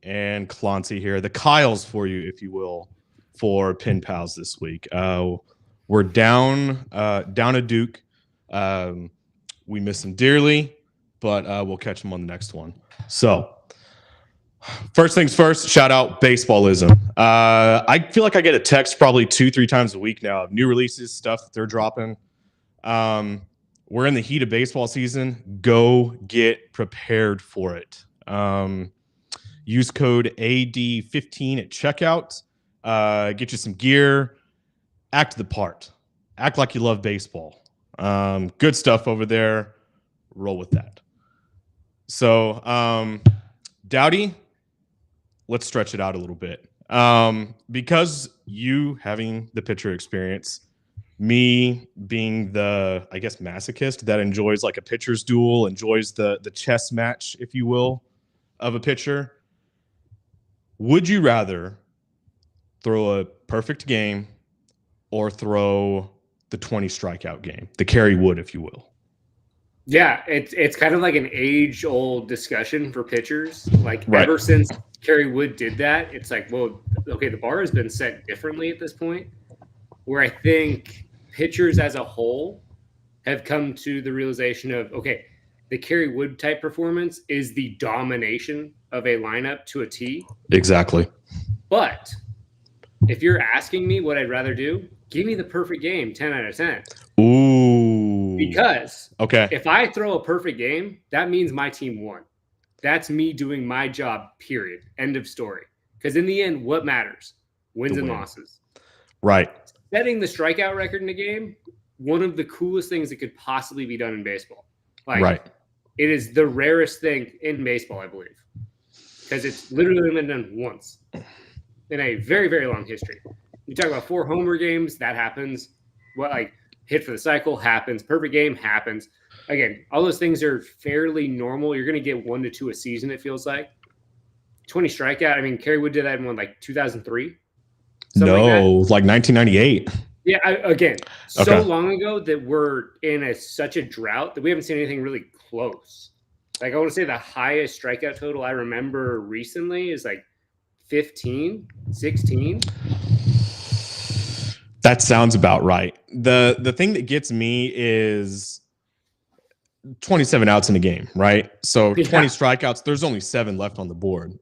and Clancy here, the Kyles for you, if you will, for Pin Pals this week. We're down a Duke. We miss him dearly, but we'll catch him on the next one. So, first things first, shout out Baseballism. I feel like I get a text probably 2-3 times a week now of new releases, stuff that they're dropping. We're in the heat of baseball season. Go get prepared for it. Use code AD15 at checkout. Get you some gear. Act the part. Act like you love baseball. Good stuff over there. Roll with that. So, Dowdy, let's stretch it out a little bit. Because you having the pitcher experience, me being the, I guess, masochist that enjoys like a pitcher's duel, enjoys the chess match, if you will, of a pitcher. Would you rather throw a perfect game or throw the 20 strikeout game, the Kerry Wood, if you will? Yeah, it's kind of like an age-old discussion for pitchers. Like ever since Kerry Wood did that, it's like, well, okay, the bar has been set differently at this point, where I think pitchers as a whole have come to the realization of, okay, the Kerry Wood type performance is the domination of a lineup to a T. Exactly. But if you're asking me what I'd rather do, give me the perfect game, 10 out of 10. Ooh. Because if I throw a perfect game, that means my team won. That's me doing my job, period. End of story. Because in the end, what matters? Wins and losses. Right. Setting the strikeout record in a game, one of the coolest things that could possibly be done in baseball. It is the rarest thing in baseball, I believe. Because it's literally been done once in a very, very long history. You talk about 4 homer games, that happens. Hit for the cycle happens. Perfect game happens. Again, all those things are fairly normal. You're going to get 1 to 2 a season, it feels like. 20 strikeout. I mean, Kerry Wood did that in 2003? No, like 1998. Yeah, again, so long ago that we're in such a drought that we haven't seen anything really close. I want to say the highest strikeout total I remember recently is 15, 16. That sounds about right. The thing that gets me is 27 outs in a game, right? So 20 strikeouts, there's only 7 left on the board.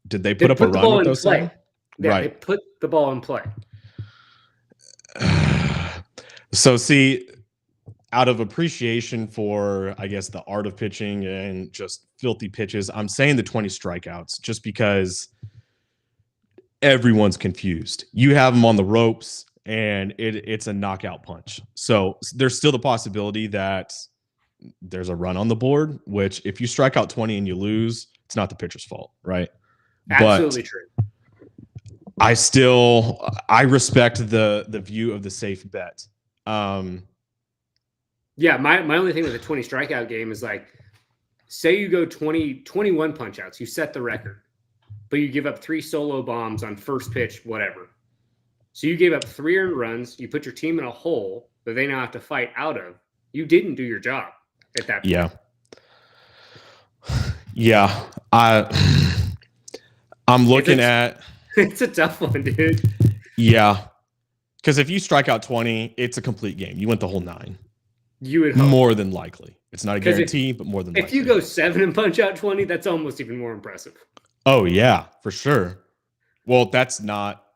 Did they put up a run with those 7? Yeah, they put the ball in play. So see, out of appreciation for, I guess, the art of pitching and just filthy pitches, I'm saying the 20 strikeouts just because everyone's confused. You have them on the ropes and it's a knockout punch. So there's still the possibility that there's a run on the board, which if you strike out 20 and you lose, it's not the pitcher's fault, right? Absolutely true. I respect the view of the safe bet. Yeah, my only thing with the 20 strikeout game is say you go 21 punch outs, you set the record, but you give up 3 solo bombs on first pitch, whatever. So you gave up 3 earned runs, you put your team in a hole that they now have to fight out of. You didn't do your job at that point. Yeah. I'm looking at... It's a tough one, dude. Yeah. Because if you strike out 20, it's a complete game. You went the whole 9. You would hope. More than likely. It's not a guarantee, but more than likely. If you go 7 and punch out 20, that's almost even more impressive. Oh, yeah, for sure. Well, that's not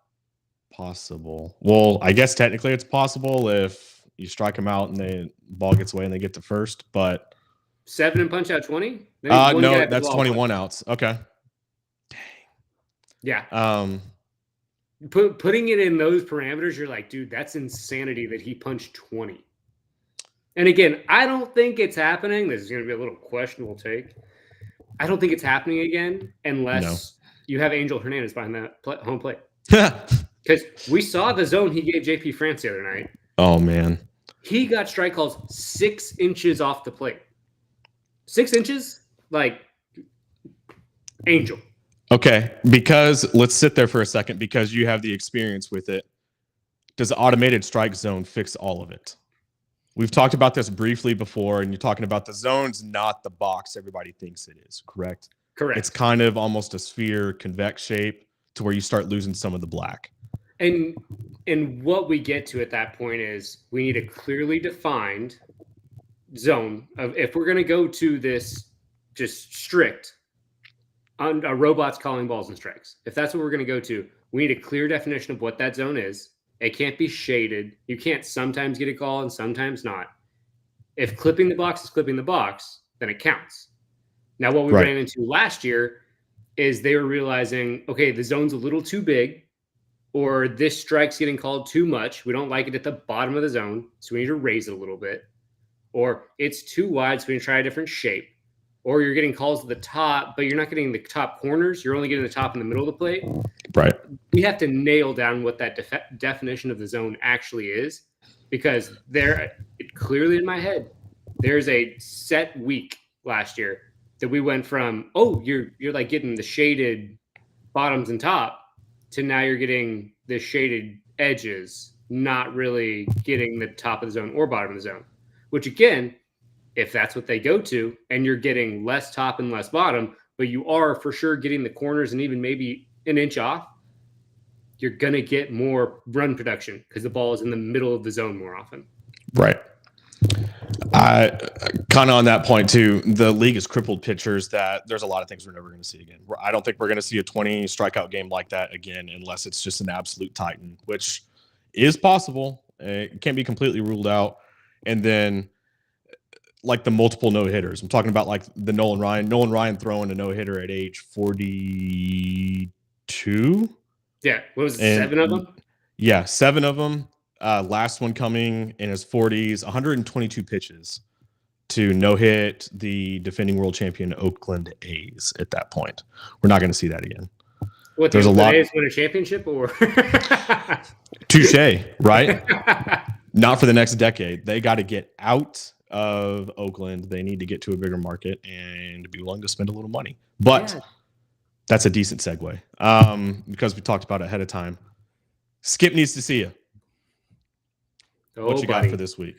possible. Well, I guess technically it's possible if you strike them out and the ball gets away and they get to first, but... 7 and punch out 20? No, that's 21 outs. Okay. Dang. Yeah. Putting it in those parameters, you're like, dude, that's insanity that he punched 20. And again, I don't think it's happening. This is going to be a little questionable take. I don't think it's happening again unless you have Angel Hernandez behind that home plate. Because we saw the zone he gave JP France the other night. Oh, man. He got strike calls 6 inches off the plate. 6 inches? Angel. Okay, because let's sit there for a second because you have the experience with it. Does the automated strike zone fix all of it? We've talked about this briefly before, and you're talking about the zone's not the box everybody thinks it is, correct? Correct. It's kind of almost a sphere convex shape to where you start losing some of the black. And what we get to at that point is we need a clearly defined zone of, if we're going to go to this just strict on robots calling balls and strikes, if that's what we're going to go to, we need a clear definition of what that zone is. It can't be shaded. You can't sometimes get a call and sometimes not. If clipping the box is clipping the box, then it counts. Now, what we ran into last year is they were realizing, okay, the zone's a little too big, or this strike's getting called too much. We don't like it at the bottom of the zone, so we need to raise it a little bit. Or it's too wide, so we need to try a different shape. Or you're getting calls at the top, but you're not getting the top corners. You're only getting the top and the middle of the plate. Right. We have to nail down what that definition of the zone actually is, because clearly in my head, there's a set week last year that we went from, oh, you're like getting the shaded bottoms and top, to now you're getting the shaded edges, not really getting the top of the zone or bottom of the zone. Which again, if that's what they go to, and you're getting less top and less bottom, but you are for sure getting the corners and even maybe an inch off, you're going to get more run production because the ball is in the middle of the zone more often. Right. Kind of on that point too, the league has crippled pitchers that there's a lot of things we're never going to see again. I don't think we're going to see a 20 strikeout game like that again, unless it's just an absolute titan, which is possible. It can't be completely ruled out. And then like the multiple no-hitters. I'm talking about like the Nolan Ryan throwing a no-hitter at age 42. Yeah. What was it, 7 of them? Yeah, 7 of them. Last one coming in his 40s, 122 pitches to no-hit the defending world champion Oakland A's at that point. We're not going to see that again. What, there's a lot. A's win a championship or? Touche, right? Not for the next decade. They got to get out of Oakland. They need to get to a bigger market and be willing to spend a little money. But that's a decent segue because we talked about it ahead of time. Skip needs to see you. What you got for this week?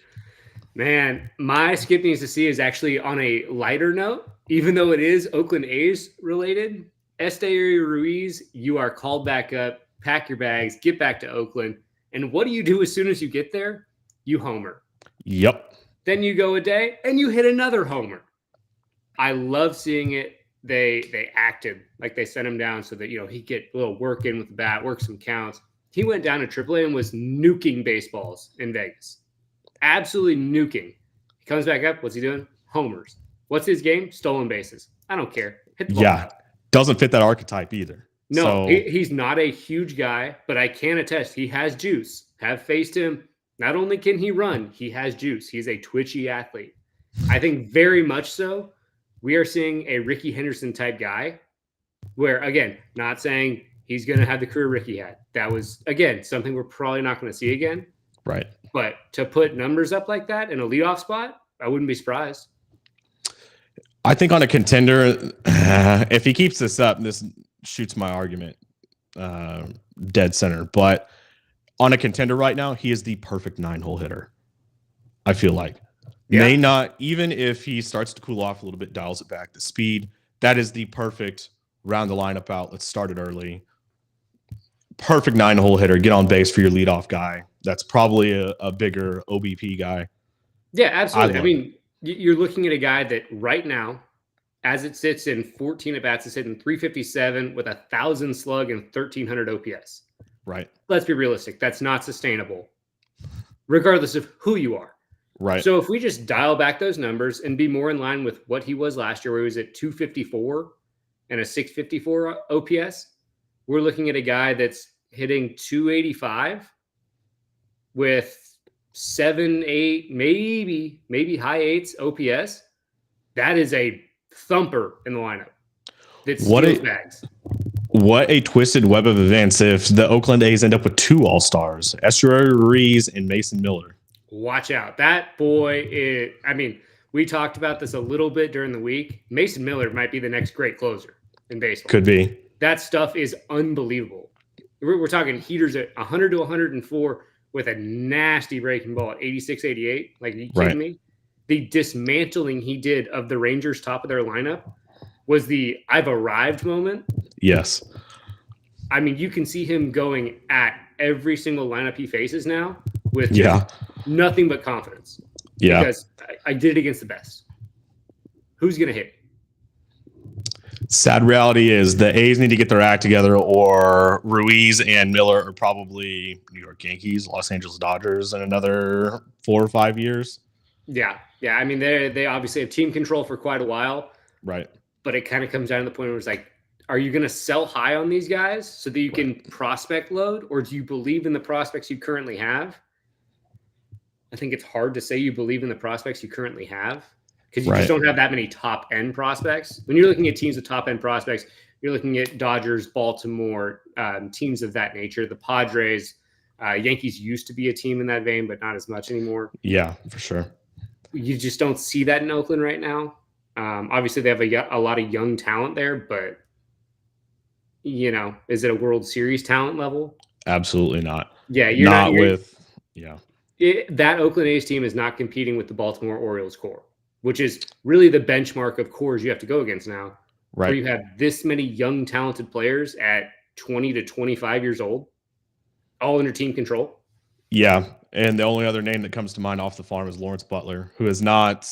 Man, my Skip needs to see is actually on a lighter note, even though it is Oakland A's related. Esteury Ruiz, you are called back up, pack your bags, get back to Oakland. And what do you do as soon as you get there? You homer. Yep. Then you go a day and you hit another homer. I love seeing it. They acted like they sent him down so that, he'd get a little work in with the bat, work some counts. He went down to AAA and was nuking baseballs in Vegas. Absolutely nuking. He comes back up. What's he doing? Homers. What's his game? Stolen bases. I don't care. Hit the ball. Yeah. Doesn't fit that archetype either. No, he's not a huge guy, but I can attest he has juice. Have faced him. Not only can he run, he has juice. He's a twitchy athlete. I think very much so. We are seeing a Ricky Henderson type guy where, again, not saying he's going to have the career Ricky had. That was, again, something we're probably not going to see again. Right. But to put numbers up like that in a leadoff spot, I wouldn't be surprised. I think on a contender, if he keeps this up, this shoots my argument dead center. But on a contender right now, he is the perfect 9-hole hitter. I feel like. May not, even if he starts to cool off a little bit, dials it back, the speed, that is the perfect round the lineup out. Let's start it early. Perfect 9-hole hitter. Get on base for your leadoff guy. That's probably a bigger OBP guy. Yeah, absolutely. I mean, you're looking at a guy that right now, as it sits in 14 at-bats, is hitting 357 with 1,000 slug and 1,300 OPS. Right. Let's be realistic. That's not sustainable, regardless of who you are. Right. So if we just dial back those numbers and be more in line with what he was last year, where he was at 254 and a 654 OPS, we're looking at a guy that's hitting 285 with 7, 8, maybe high 8s OPS. That is a thumper in the lineup. That steals bags. What a twisted web of events if the Oakland A's end up with 2 All-Stars, Esteury Ruiz and Mason Miller. Watch out. That boy we talked about this a little bit during the week. Mason Miller might be the next great closer in baseball. Could be. That stuff is unbelievable. We're talking heaters at 100 to 104 with a nasty breaking ball at 86, 88. Like, are you kidding me? The dismantling he did of the Rangers' top of their lineup was the "I've arrived" moment. Yes. I mean, you can see him going at every single lineup he faces now with nothing but confidence. Yeah. Because I did it against the best. Who's going to hit? Sad reality is the A's need to get their act together, or Ruiz and Miller are probably New York Yankees, Los Angeles Dodgers in another 4 or 5 years. Yeah. I mean, they obviously have team control for quite a while. Right. But it kind of comes down to the point where it's like, are you going to sell high on these guys so that you can prospect load, or do you believe in the prospects you currently have? I think it's hard to say you believe in the prospects you currently have, because you just don't have that many top-end prospects. When you're looking at teams with top-end prospects, you're looking at Dodgers, Baltimore, teams of that nature. The Padres, Yankees used to be a team in that vein, but not as much anymore. Yeah, for sure. You just don't see that in Oakland right now. Obviously, they have a lot of young talent there, but, you know, is it a World Series talent level? Absolutely not. Yeah, that Oakland A's team is not competing with the Baltimore Orioles core, which is really the benchmark of cores you have to go against now. Right. Where you have this many young, talented players at 20 to 25 years old, all under team control. Yeah, and the only other name that comes to mind off the farm is Lawrence Butler, who has not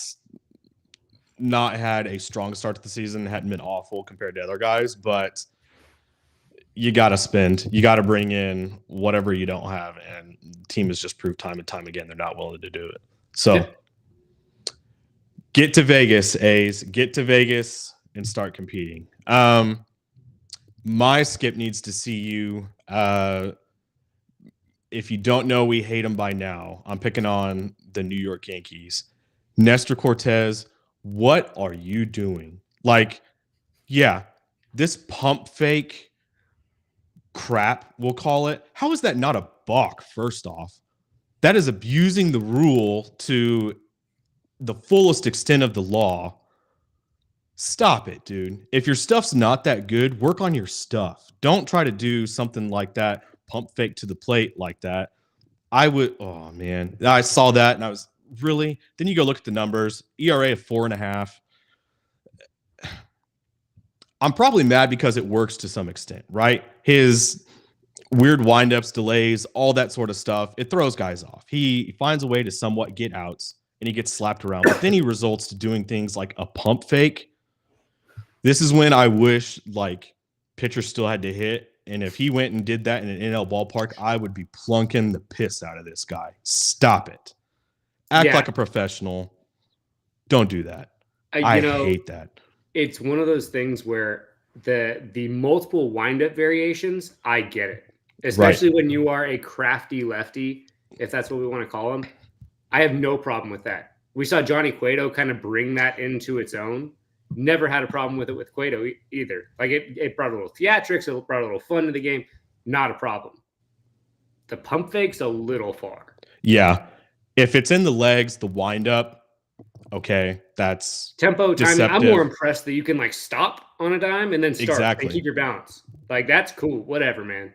had a strong start to the season, hadn't been awful compared to other guys, but you got to spend, you got to bring in whatever you don't have, and the team has just proved time and time again they're not willing to do it. So get to Vegas, A's, get to Vegas and start competing. My skip needs to see you. If you don't know, we hate them by now. I'm picking on the New York Yankees. Nestor Cortez, what are you doing? Like, yeah, this pump fake crap, we'll call it. How is that not a balk, first off? That is abusing the rule to the fullest extent of the law. Stop it, dude. If your stuff's not that good, work on your stuff. Don't try to do something like that, pump fake to the plate like that. Oh, man. I saw that, and I was, really? Then you go look at the numbers. ERA of 4.5. I'm probably mad because it works to some extent, right? His weird windups, delays, all that sort of stuff, it throws guys off. He finds a way to somewhat get outs, and he gets slapped around. But then he results to doing things like a pump fake. This is when I wish, like, pitchers still had to hit. And if he went and did that in an NL ballpark, I would be plunking the piss out of this guy. Stop it. Act like a professional. Don't do that. I hate that. It's one of those things where the multiple windup variations, I get it. Especially when you are a crafty lefty, if that's what we want to call him. I have no problem with that. We saw Johnny Cueto kind of bring that into its own. Never had a problem with it with Cueto either. Like, it brought a little theatrics, it brought a little fun to the game. Not a problem. The pump fake's a little far. Yeah. If it's in the legs, the windup, okay, that's tempo, deceptive. timing. I'm more impressed that you can, like, stop on a dime and then start and keep your balance. Like, that's cool. Whatever, man.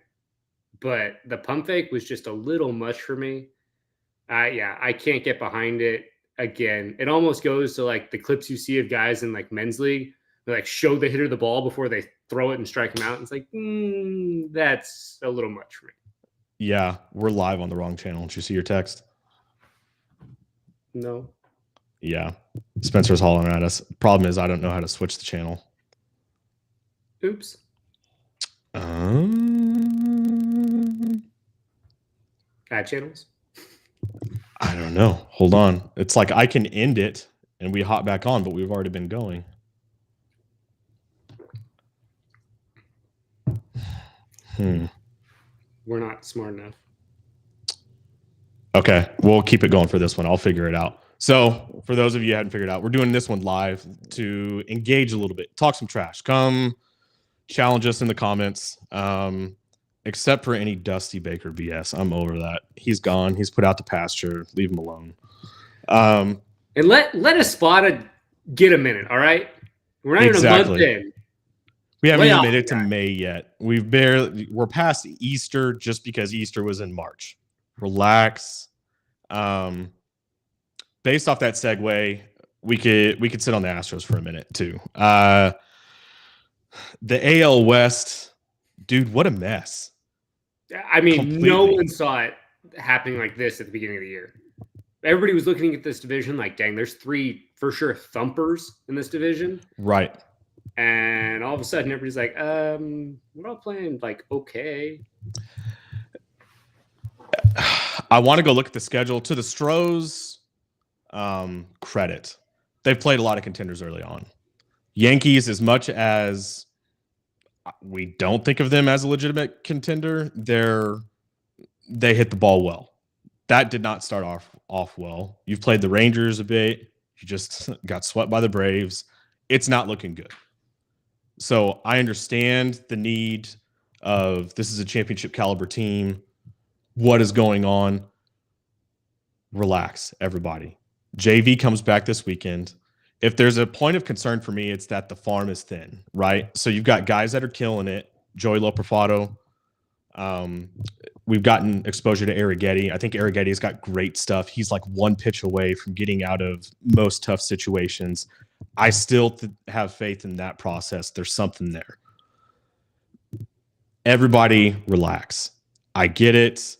But the pump fake was just a little much for me. I can't get behind it. Again, it almost goes to, like, the clips you see of guys in, like, men's league. They, like, show the hitter the ball before they throw it and strike him out. It's like, that's a little much for me. Yeah, we're live on the wrong channel. Did you see your text? No. Yeah. Spencer's hollering at us. Problem is, I don't know how to switch the channel. Oops. Add channels? I don't know. Hold on. It's like I can end it and we hop back on, but we've already been going. We're not smart enough. Okay. We'll keep it going for this one. I'll figure it out. So for those of you who hadn't figured it out, we're doing this one live to engage a little bit, talk some trash, come challenge us in the comments. Except for any Dusty Baker BS. I'm over that. He's gone. He's put out to pasture. Leave him alone. And let Espada get a minute, all right? We're not even a month in. We haven't even made it to May yet. We're past Easter just because Easter was in March. Relax. Based off that segue, we could sit on the Astros for a minute too. The AL West, dude, what a mess. I mean, no one saw it happening like this at the beginning of the year. Everybody was looking at this division like, dang, there's 3 for sure thumpers in this division. Right. And all of a sudden, everybody's like, we're all playing like okay. I want to go look at the schedule. To the Stros, credit. They've played a lot of contenders early on. Yankees, as much as we don't think of them as a legitimate contender, they hit the ball well. That did not start off well. You've played the Rangers a bit. You just got swept by the Braves. It's not looking good. So I understand the need of this is a championship caliber team. What is going on? Relax, everybody. JV comes back this weekend. If there's a point of concern for me, it's that the farm is thin, right? So you've got guys that are killing it. Joey Loperfato. We've gotten exposure to Arrighetti. I think Arrighetti's got great stuff. He's like one pitch away from getting out of most tough situations. I still have faith in that process. There's something there. Everybody relax. I get it.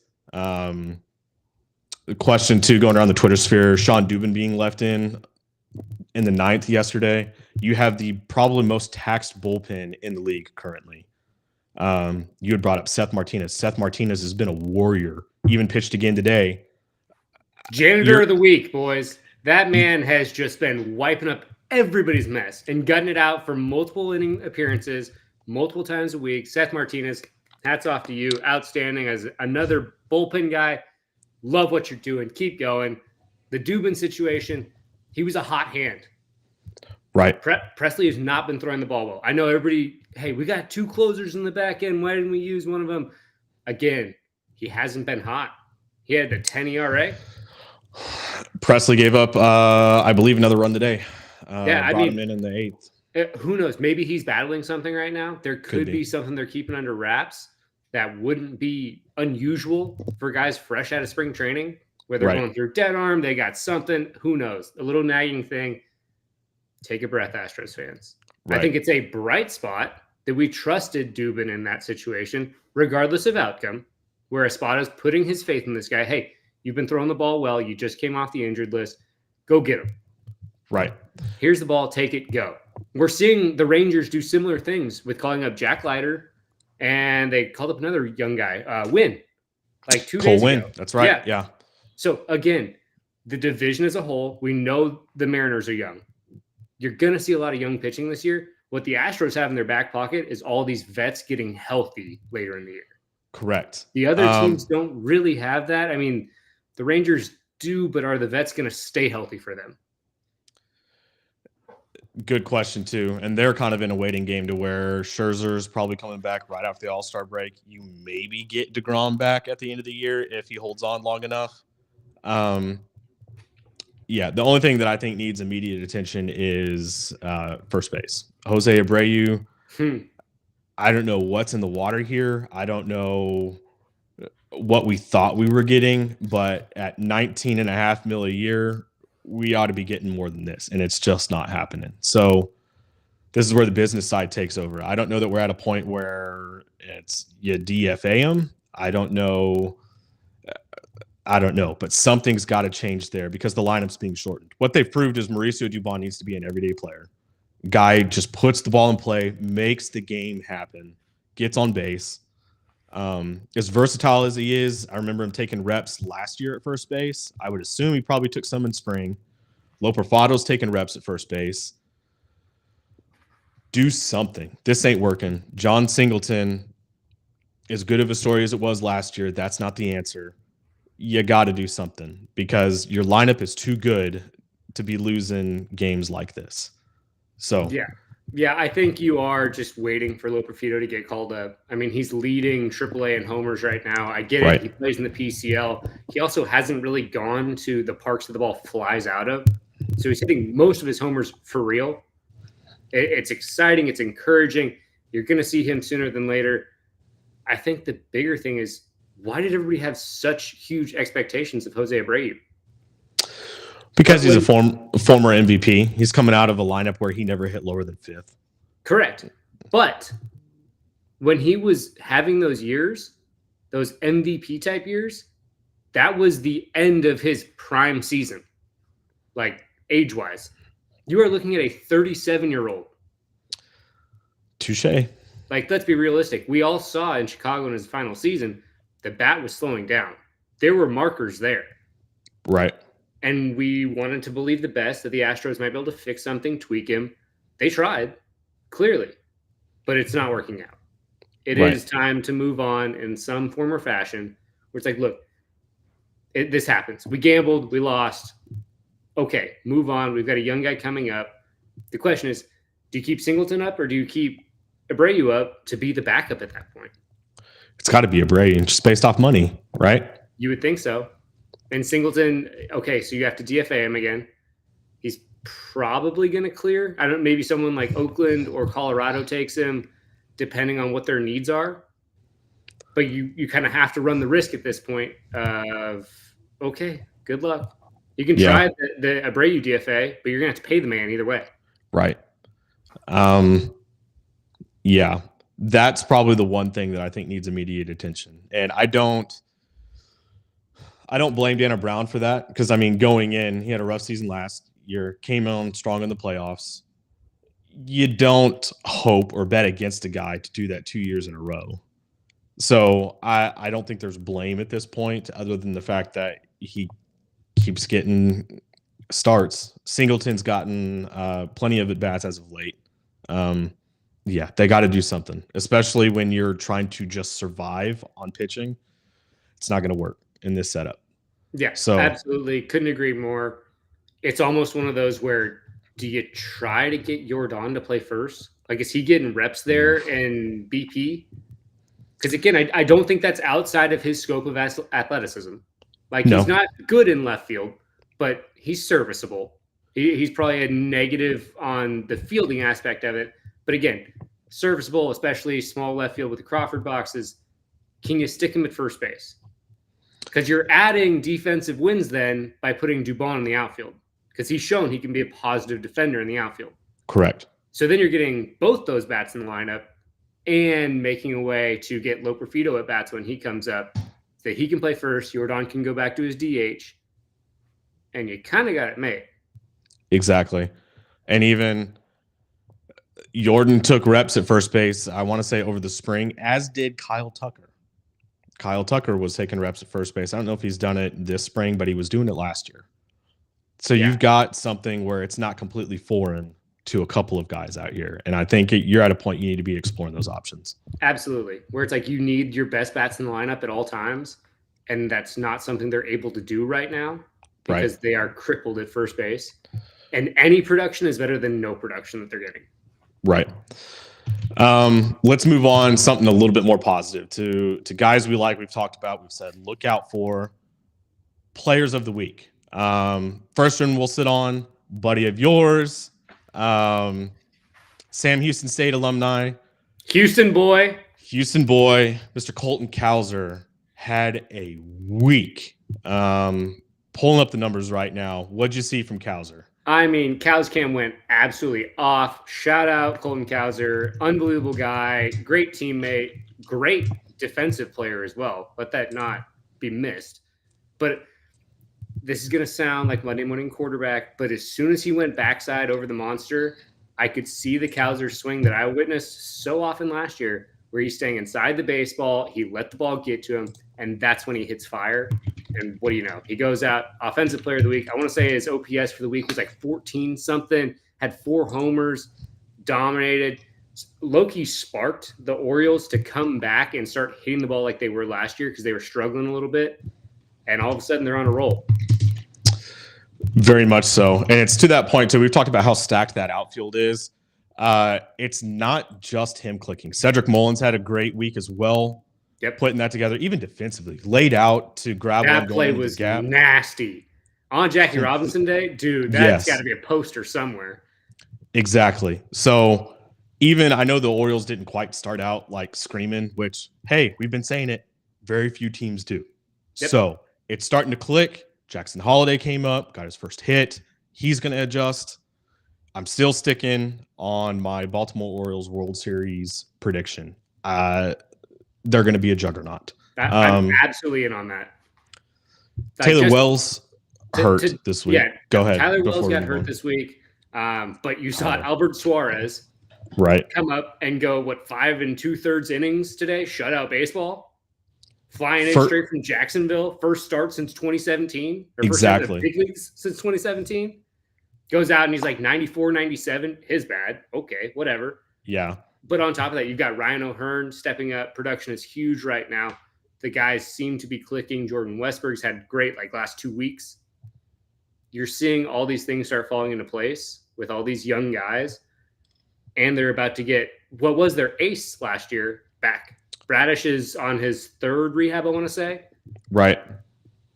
Question 2 going around the Twitter sphere, Sean Dubin being left in the 9th yesterday. You have the probably most taxed bullpen in the league currently. You had brought up Seth Martinez. Seth Martinez has been a warrior, even pitched again today. Janitor of the week, boys. That man has just been wiping up everybody's mess and gutting it out for multiple inning appearances, multiple times a week. Seth Martinez, hats off to you. Outstanding as another bullpen guy. Love what you're doing. Keep going. The Dubin situation, he was a hot hand. Right. Presley has not been throwing the ball well. I know everybody, hey, we got 2 closers in the back end. Why didn't we use one of them? Again, he hasn't been hot. He had a 10 ERA. Presley gave up, I believe, another run today. I brought mean, him in the 8th. Who knows? Maybe he's battling something right now. There could be something they're keeping under wraps that wouldn't be unusual for guys fresh out of spring training, where they're going through dead arm. They got something. Who knows? A little nagging thing. Take a breath, Astros fans. Right. I think it's a bright spot that we trusted Dubin in that situation, regardless of outcome, where Espada's putting his faith in this guy. Hey, you've been throwing the ball well. You just came off the injured list. Go get him. Right. Here's the ball. Take it. Go. We're seeing the Rangers do similar things with calling up Jack Leiter, and they called up another young guy, Wynn, like 2 days ago. That's right. Yeah. So, again, the division as a whole, we know the Mariners are young. You're going to see a lot of young pitching this year. What the Astros have in their back pocket is all these vets getting healthy later in the year. Correct. The other teams don't really have that. I mean, the Rangers do, but are the vets going to stay healthy for them? Good question, too. And they're kind of in a waiting game to where Scherzer's probably coming back right after the All-Star break. You maybe get DeGrom back at the end of the year if he holds on long enough. Yeah, the only thing that I think needs immediate attention is first base. Jose Abreu. I don't know what's in the water here. I don't know what we thought we were getting, but at $19.5 million a year, we ought to be getting more than this, and it's just not happening. So this is where the business side takes over. I don't know that we're at a point where it's you DFA them. I don't know, but something's got to change there because the lineup's being shortened. What they've proved is Mauricio Dubon needs to be an everyday player. Guy just puts the ball in play, makes the game happen, gets on base. As versatile as he is, I remember him taking reps last year at first base. I would assume he probably took some in spring. Loperfato's taking reps at first base. Do something. This ain't working. John Singleton, as good of a story as it was last year, that's not the answer. You got to do something because your lineup is too good to be losing games like this. So yeah, I think you are just waiting for Loperfito to get called up. I mean, he's leading AAA in homers right now. I get it. He plays in the PCL. He also hasn't really gone to the parks that the ball flies out of. So he's hitting most of his homers for real. It's exciting. It's encouraging. You're going to see him sooner than later. I think the bigger thing is, why did everybody have such huge expectations of Jose Abreu? Because he's a former MVP. He's coming out of a lineup where he never hit lower than 5th. Correct. But when he was having those years, those MVP type years, that was the end of his prime season, like age-wise. You are looking at a 37-year-old. Touche. Like, let's be realistic. We all saw in Chicago in his final season, the bat was slowing down. There were markers there. Right. And we wanted to believe the best, that the Astros might be able to fix something, tweak him. They tried, clearly, but it's not working out. It is time to move on in some form or fashion, where it's like, look, this happens. We gambled, we lost. Okay, move on. We've got a young guy coming up. The question is, do you keep Singleton up or do you keep Abreu up to be the backup at that point? It's got to be Abreu, just based off money, right? You would think so. And Singleton, okay, so you have to DFA him again. He's probably going to clear. I don't. Maybe someone like Oakland or Colorado takes him, depending on what their needs are. But you kind of have to run the risk at this point of, okay, good luck. You can try the Abreu DFA, but you're going to have to pay the man either way. Right. Yeah, that's probably the one thing that I think needs immediate attention. And I don't blame Dana Brown for that because, I mean, going in, he had a rough season last year, came on strong in the playoffs. You don't hope or bet against a guy to do that 2 years in a row. So I don't think there's blame at this point other than the fact that he keeps getting starts. Singleton's gotten plenty of at-bats as of late. Yeah, they got to do something, especially when you're trying to just survive on pitching. It's not going to work in this setup. Yeah, so absolutely. Couldn't agree more. It's almost one of those where do you try to get Yordan to play first? Like, is he getting reps there in BP? Because, again, I don't think that's outside of his scope of athleticism. Like, he's not good in left field, but he's serviceable. He's probably a negative on the fielding aspect of it. But again, serviceable, especially small left field with the Crawford boxes. Can you stick him at first base? Because you're adding defensive wins then by putting Dubon in the outfield. Because he's shown he can be a positive defender in the outfield. Correct. So then you're getting both those bats in the lineup and making a way to get Loperfido at bats when he comes up. So he can play first. Yordan can go back to his DH. And you kind of got it made. Exactly. And even Yordan took reps at first base, I want to say over the spring, as did Kyle Tucker. Kyle Tucker was taking reps at first base. I don't know if he's done it this spring, but he was doing it last year. So you've got something where it's not completely foreign to a couple of guys out here. And I think you're at a point you need to be exploring those options. Absolutely. Where it's like you need your best bats in the lineup at all times. And that's not something they're able to do right now because they are crippled at first base. And any production is better than no production that they're getting. Right. Let's move on. Something a little bit more positive to guys we like. We've talked about. We've said look out for players of the week. First one we'll sit on, buddy of yours, Sam Houston State alumni, Houston boy, Mr. Colton Cowser had a week. Pulling up the numbers right now. What'd you see from Cowser? I mean, Cowscam went absolutely off. Shout out Colton Cowser. Unbelievable guy. Great teammate. Great defensive player as well. Let that not be missed. But this is going to sound like Monday morning quarterback, but as soon as he went backside over the monster, I could see the Cowser swing that I witnessed so often last year where he's staying inside the baseball. He let the ball get to him, and that's when he hits fire. And what do you know? He goes out, offensive player of the week. I want to say his OPS for the week was like 14-something, had 4 homers, dominated. Loki sparked the Orioles to come back and start hitting the ball like they were last year because they were struggling a little bit. And all of a sudden, they're on a roll. Very much so. And it's to that point, too. We've talked about how stacked that outfield is. It's not just him clicking. Cedric Mullins had a great week as well. Yep. Putting that together, even defensively, laid out to grab one. That play was nasty. On Jackie Robinson Day, dude, that's got to be a poster somewhere. Exactly. So even I know the Orioles didn't quite start out like screaming, which, hey, we've been saying it. Very few teams do. Yep. So it's starting to click. Jackson Holiday came up, got his first hit. He's going to adjust. I'm still sticking on my Baltimore Orioles World Series prediction. They're going to be a juggernaut. I'm absolutely in on that. Taylor Wells hurt this week. Yeah, go ahead. Tyler Wells got hurt this week, but you saw Albert Suarez come up and go 5 2/3 innings today, shutout baseball, flying in straight from Jacksonville, first start since 2017, or first start in the big leagues since 2017. Goes out and he's like 94, 97. His bad. Okay, whatever. Yeah. But on top of that, you've got Ryan O'Hearn stepping up. Production is huge right now. The guys seem to be clicking. Jordan Westberg's had great last 2 weeks. You're seeing all these things start falling into place with all these young guys. And they're about to get what was their ace last year back. Bradish is on his 3rd rehab, I want to say. Right.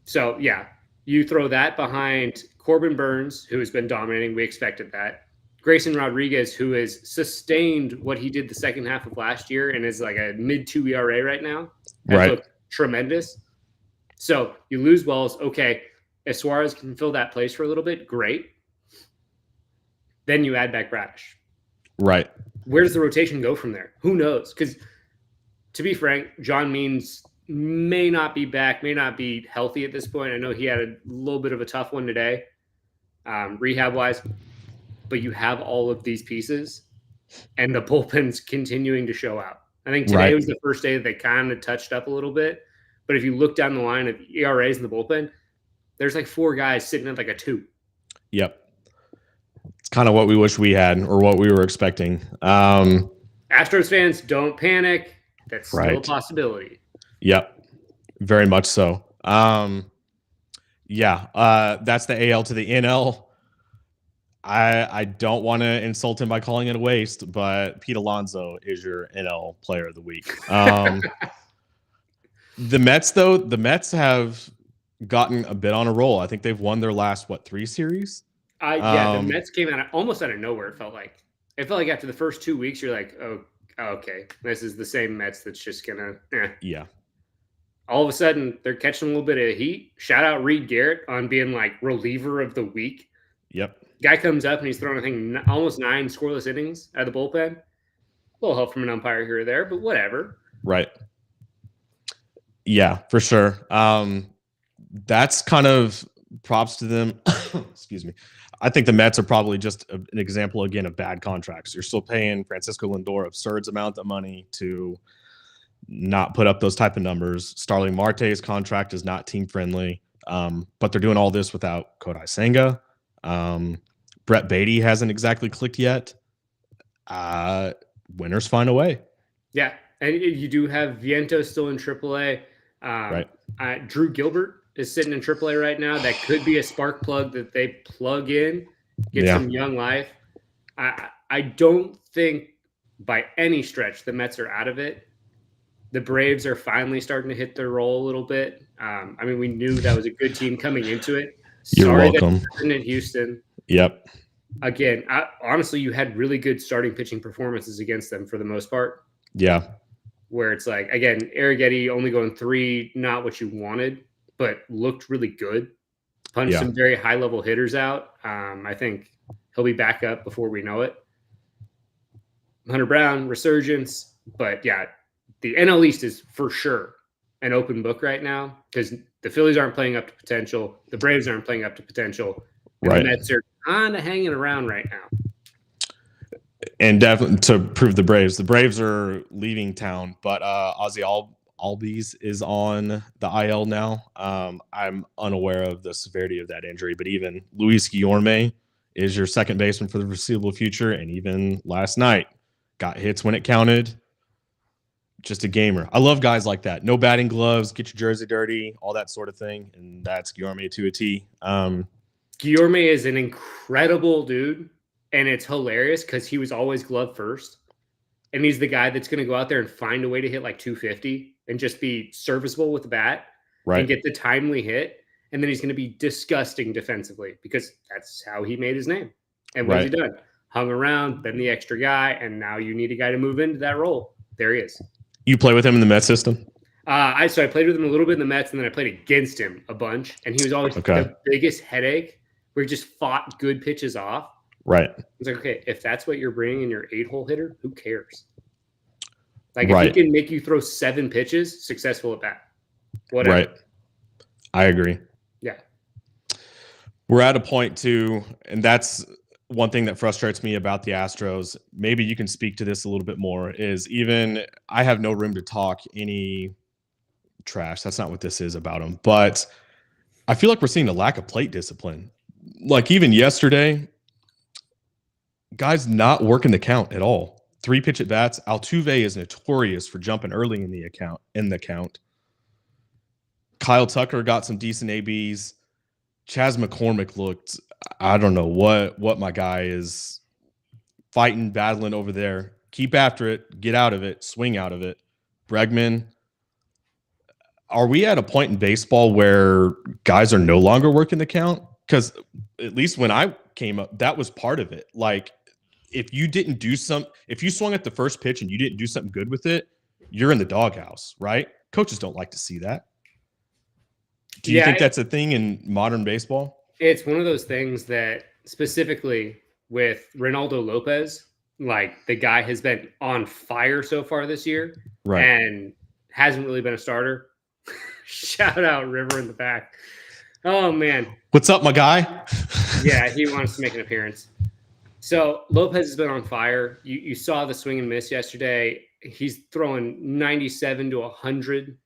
So, yeah, you throw that behind Corbin Burns, who has been dominating. We expected that. Grayson Rodriguez, who has sustained what he did the second half of last year and is like a mid-2 ERA right now. Has looked tremendous. So you lose Wells. Okay, if Suarez can fill that place for a little bit, great. Then you add back Bradish. Right. Where does the rotation go from there? Who knows? Because to be frank, John Means may not be back, may not be healthy at this point. I know he had a little bit of a tough one today, rehab-wise. But you have all of these pieces, and the bullpen's continuing to show out. I think today was the first day that they kind of touched up a little bit. But if you look down the line of ERAs in the bullpen, there's 4 guys sitting at a 2. Yep. It's kind of what we wish we had or what we were expecting. Astros fans, don't panic. That's still a possibility. Yep. Very much so. That's the AL to the NL. I don't want to insult him by calling it a waste, but Pete Alonso is your NL player of the week. The Mets have gotten a bit on a roll. I think they've won their last 3 series. The Mets came almost out of nowhere. It felt like after the first 2 weeks, you're like, oh, okay, this is the same Mets that's just gonna. Yeah. All of a sudden, they're catching a little bit of heat. Shout out Reed Garrett on being reliever of the week. Yep. Guy comes up and he's throwing, I think, almost 9 scoreless innings out of the bullpen. A little help from an umpire here or there, but whatever. Right. Yeah, for sure. That's kind of props to them. Excuse me. I think the Mets are probably just an example, again, of bad contracts. You're still paying Francisco Lindor absurd amount of money to not put up those type of numbers. Starling Marte's contract is not team friendly, but they're doing all this without Kodai Senga. Brett Beatty hasn't exactly clicked yet. Winners find a way. Yeah, and you do have Vientos still in AAA. Drew Gilbert is sitting in AAA right now. That could be a spark plug that they plug in, get some young life. I don't think by any stretch the Mets are out of it. The Braves are finally starting to hit their roll a little bit. We knew that was a good team coming into it. You're welcome. In Houston. Yep. Again, honestly, you had really good starting pitching performances against them for the most part. Yeah. Where it's again, Arrighetti only going 3, not what you wanted, but looked really good. Punched some very high-level hitters out. I think he'll be back up before we know it. Hunter Brown, resurgence. But, yeah, the NL East is for sure an open book right now because the Phillies aren't playing up to potential. The Braves aren't playing up to potential. And the Mets are kind of hanging around right now. And definitely to prove the Braves are leaving town, but Ozzy Albies is on the IL now. I'm unaware of the severity of that injury, but even Luis Guillorme is your second baseman for the foreseeable future. And even last night got hits when it counted. Just a gamer. I love guys like that. No batting gloves, get your jersey dirty, all that sort of thing. And that's Guillorme to a T. Guillorme is an incredible dude, and it's hilarious because he was always glove first. And he's the guy that's going to go out there and find a way to hit 250 and just be serviceable with the bat and get the timely hit. And then he's going to be disgusting defensively because that's how he made his name. And what's he done? Hung around, been the extra guy, and now you need a guy to move into that role. There he is. You play with him in the Mets system? I played with him a little bit in the Mets, and then I played against him a bunch. And he was always the biggest headache where he just fought good pitches off. Right. It's like, okay, if that's what you're bringing in your 8-hole hitter, who cares? Like, right. if he can make you throw 7 pitches, successful at bat. Whatever. Right. I agree. Yeah. We're at a point too, and that's one thing that frustrates me about the Astros. Maybe you can speak to this a little bit more, is even I have no room to talk any trash. That's not what this is about them. But I feel like we're seeing a lack of plate discipline. Like even yesterday, guys not working the count at all. 3 pitch at bats. Altuve is notorious for jumping early in the count. Kyle Tucker got some decent ABs. Chas McCormick looked, I don't know what my guy is fighting, battling over there. Keep after it, get out of it, swing out of it. Bregman, are we at a point in baseball where guys are no longer working the count? Because at least when I came up, that was part of it. Like if you swung at the first pitch and you didn't do something good with it, you're in the doghouse, right? Coaches don't like to see that. Do you think that's a thing in modern baseball? It's one of those things that specifically with Reynaldo Lopez, like the guy has been on fire so far this year, right? And hasn't really been a starter. Shout out River in the back. Oh man. What's up, my guy? Yeah, he wants to make an appearance. So Lopez has been on fire. You saw the swing and miss yesterday. He's throwing 97 to 100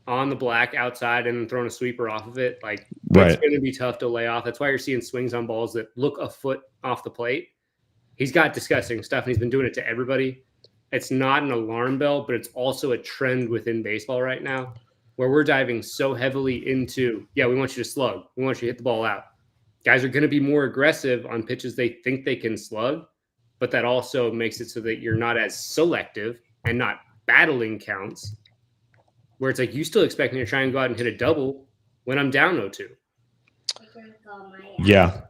on the black outside and then throwing a sweeper off of it. Like It's going to be tough to lay off. That's why you're seeing swings on balls that look a foot off the plate. He's got disgusting stuff, and he's been doing it to everybody. It's not an alarm bell, but it's also a trend within baseball right now where we're diving so heavily into, we want you to slug. We want you to hit the ball out. Guys are going to be more aggressive on pitches they think they can slug, but that also makes it so that you're not as selective and not battling counts, where it's like you still expect me to try and go out and hit a double when I'm down 0-2. Yeah.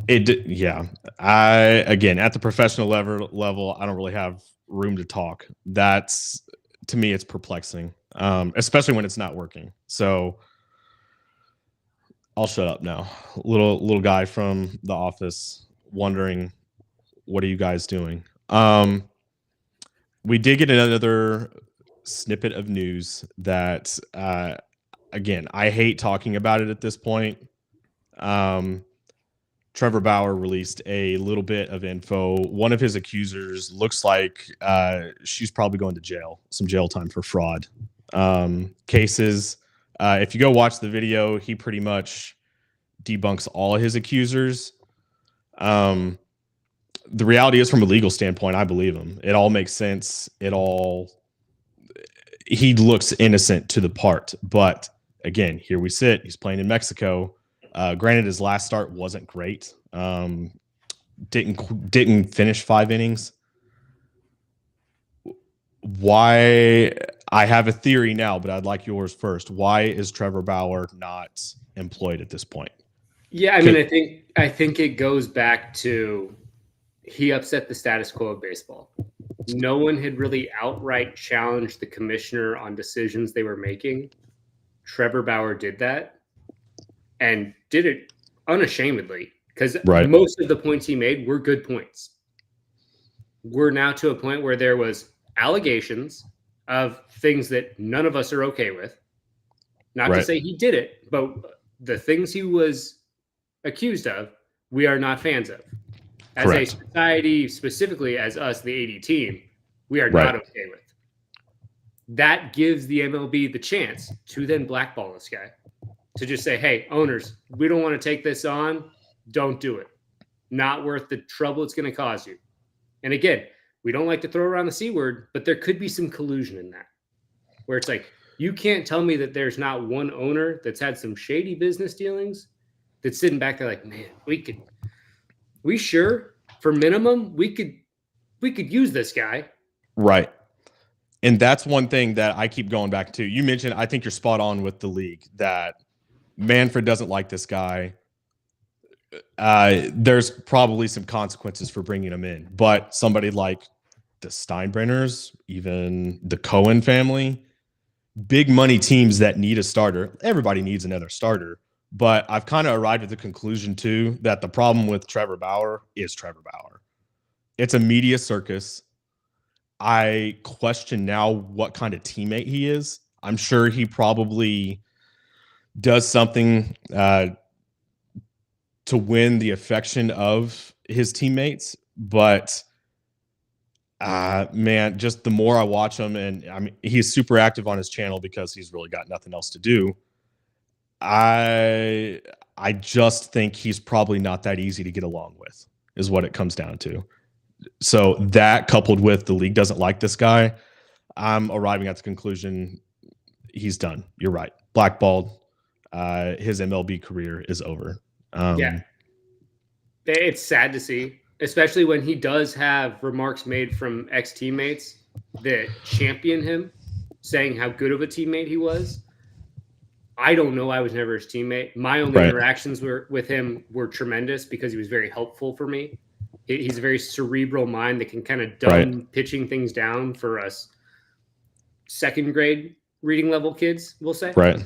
Again, at the professional level, I don't really have room to talk. That's, to me, it's perplexing, especially when it's not working. So I'll shut up now. Little guy from the office wondering, what are you guys doing? We did get another snippet of news that, again, I hate talking about it at this point. Trevor Bauer released a little bit of info. One of his accusers looks like she's probably going to jail, some jail time for fraud cases. If you go watch the video, he pretty much debunks all of his accusers. The reality is, from a legal standpoint, I believe him. It all makes sense. He looks innocent to the part. But again, here we sit. He's playing in Mexico. Granted, his last start wasn't great. Didn't finish 5 innings. Why? I have a theory now, but I'd like yours first. Why is Trevor Bauer not employed at this point? Yeah, I mean, I think it goes back to he upset the status quo of baseball. No one had really outright challenged the commissioner on decisions they were making. Trevor Bauer did that and did it unashamedly, because most of the points he made were good points. We're now to a point where there was allegations of things that none of us are okay with. Not to say he did it, but the things he was accused of, we are not fans of. As a society, specifically as us, the AD team, we are not okay with. That gives the MLB the chance to then blackball this guy. To just say, hey, owners, we don't want to take this on. Don't do it. Not worth the trouble it's going to cause you. And again, we don't like to throw around the C word, but there could be some collusion in that. Where it's like, you can't tell me that there's not one owner that's had some shady business dealings that's sitting back there like, man, for minimum, we could use this guy. Right. And that's one thing that I keep going back to. You mentioned, I think you're spot on with the league, that Manfred doesn't like this guy. There's probably some consequences for bringing him in, but somebody like the Steinbrenners, even the Cohen family, big money teams that need a starter. Everybody needs another starter, But I've kind of arrived at the conclusion too that the problem with Trevor Bauer is Trevor Bauer. It's a media circus. I question now what kind of teammate he is. I'm sure he probably does something to win the affection of his teammates, but man, just the more I watch him, and I mean, he's super active on his channel because he's really got nothing else to do. I just think he's probably not that easy to get along with, is what it comes down to. So that coupled with the league doesn't like this guy, I'm arriving at the conclusion he's done. You're right. Blackballed. His MLB career is over. Yeah. It's sad to see, especially when he does have remarks made from ex-teammates that champion him, saying how good of a teammate he was. I don't know. I was never his teammate. My only interactions with him were tremendous because he was very helpful for me. He's a very cerebral mind that can kind of dumb pitching things down for us second grade reading level kids, we'll say. Right.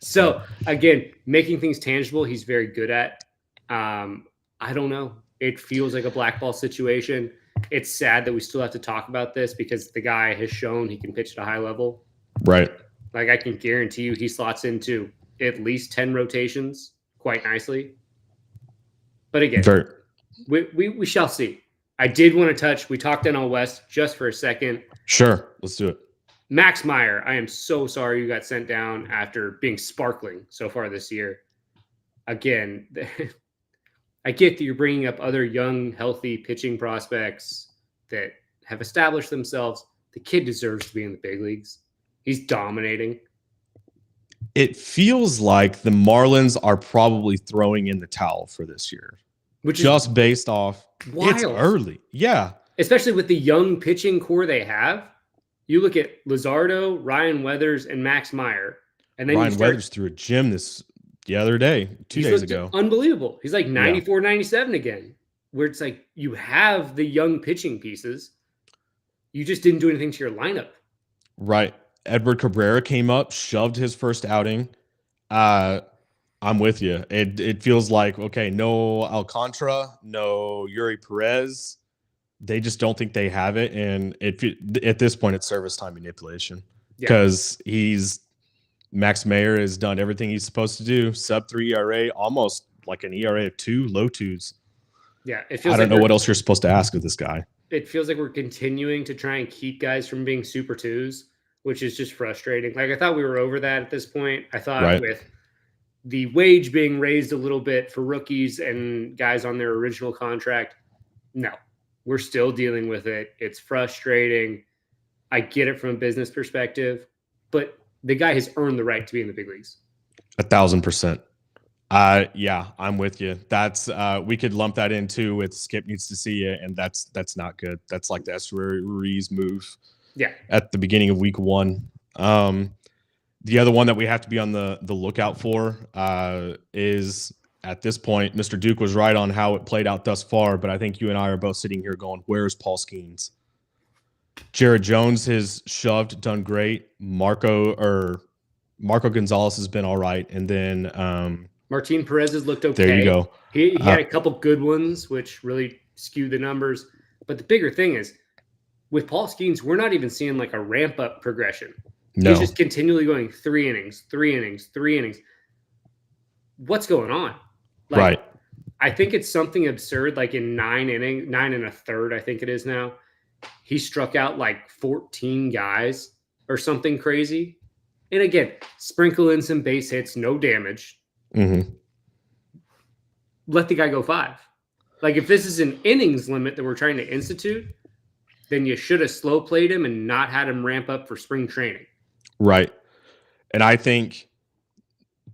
So, again, making things tangible, he's very good at. I don't know. It feels like a blackball situation. It's sad that we still have to talk about this because the guy has shown he can pitch at a high level. Right. Like, I can guarantee you he slots into at least 10 rotations quite nicely. But again, we shall see. I did want to touch, we talked NL West just for a second. Sure. Let's do it. Max Meyer, I am so sorry you got sent down after being sparkling so far this year. Again, I get that you're bringing up other young, healthy pitching prospects that have established themselves. The kid deserves to be in the big leagues. He's dominating. It feels like the Marlins are probably throwing in the towel for this year. Which just is based off wild. It's early. Yeah. Especially with the young pitching core they have. You look at Luzardo, Ryan Weathers, and Max Meyer. And then Ryan Weathers threw a gym the other day, 2 days ago. Unbelievable. He's like 94, 97 again. Where it's like you have the young pitching pieces. You just didn't do anything to your lineup. Right. Edward Cabrera came up, shoved his first outing. I'm with you. It feels like, okay, no Alcantara, no Yuri Perez. They just don't think they have it. And at this point, it's service time manipulation because Max Meyer has done everything he's supposed to do. Sub-3 ERA, almost like an ERA of 2, low 2s. Yeah. It feels I don't know what else you're supposed to ask of this guy. It feels like we're continuing to try and keep guys from being super 2s, which is just frustrating. Like, I thought we were over that at this point. I thought with the wage being raised a little bit for rookies and guys on their original contract, no, we're still dealing with it. It's frustrating. I get it from a business perspective, but the guy has earned the right to be in the big leagues. 1,000%. Yeah, I'm with you. That's we could lump that into with Skip needs to see you, and that's not good. That's like the Esteury Ruiz move. Yeah. At the beginning of week 1. The other one that we have to be on the lookout for is at this point, Mr. Duke was right on how it played out thus far, but I think you and I are both sitting here going, where's Paul Skeens? Jared Jones has shoved, done great. Marco Gonzalez has been all right. And then Martin Perez has looked okay. There you go. He had a couple good ones, which really skewed the numbers. But the bigger thing is, with Paul Skeens, we're not even seeing like a ramp-up progression. No. He's just continually going 3 innings, 3 innings, 3 innings. What's going on? Like, right. I think it's something absurd, like in 9 innings, 9 1/3, I think it is now. He struck out like 14 guys or something crazy. And again, sprinkle in some base hits, no damage. Mm-hmm. Let the guy go 5. Like, if this is an innings limit that we're trying to institute, then you should have slow played him and not had him ramp up for spring training. Right. And I think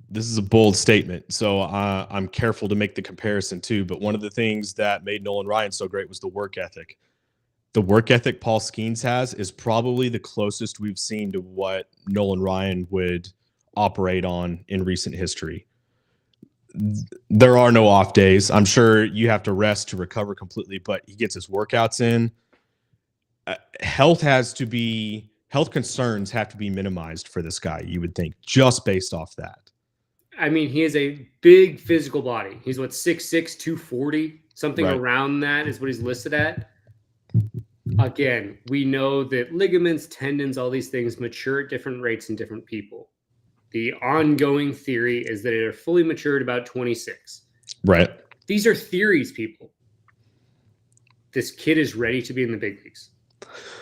this is a bold statement, so I'm careful to make the comparison too. But one of the things that made Nolan Ryan so great was the work ethic. The work ethic Paul Skeens has is probably the closest we've seen to what Nolan Ryan would operate on in recent history. There are no off days. I'm sure you have to rest to recover completely, but he gets his workouts in. Health concerns have to be minimized for this guy, you would think, just based off that. I mean, he has a big physical body. He's what, 6'6", 240, something around that is what he's listed at. Again, we know that ligaments, tendons, all these things mature at different rates in different people. The ongoing theory is that they're fully matured about 26. Right. These are theories, people. This kid is ready to be in the big leagues.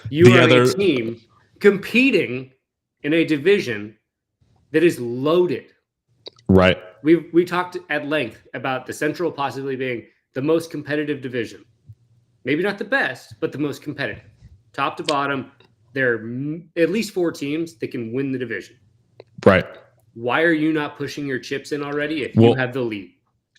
You are a team competing in a division that is loaded. Right. We talked at length about the Central possibly being the most competitive division. Maybe not the best, but the most competitive. Top to bottom, there are at least 4 teams that can win the division. Right. Why are you not pushing your chips in already if you have the lead?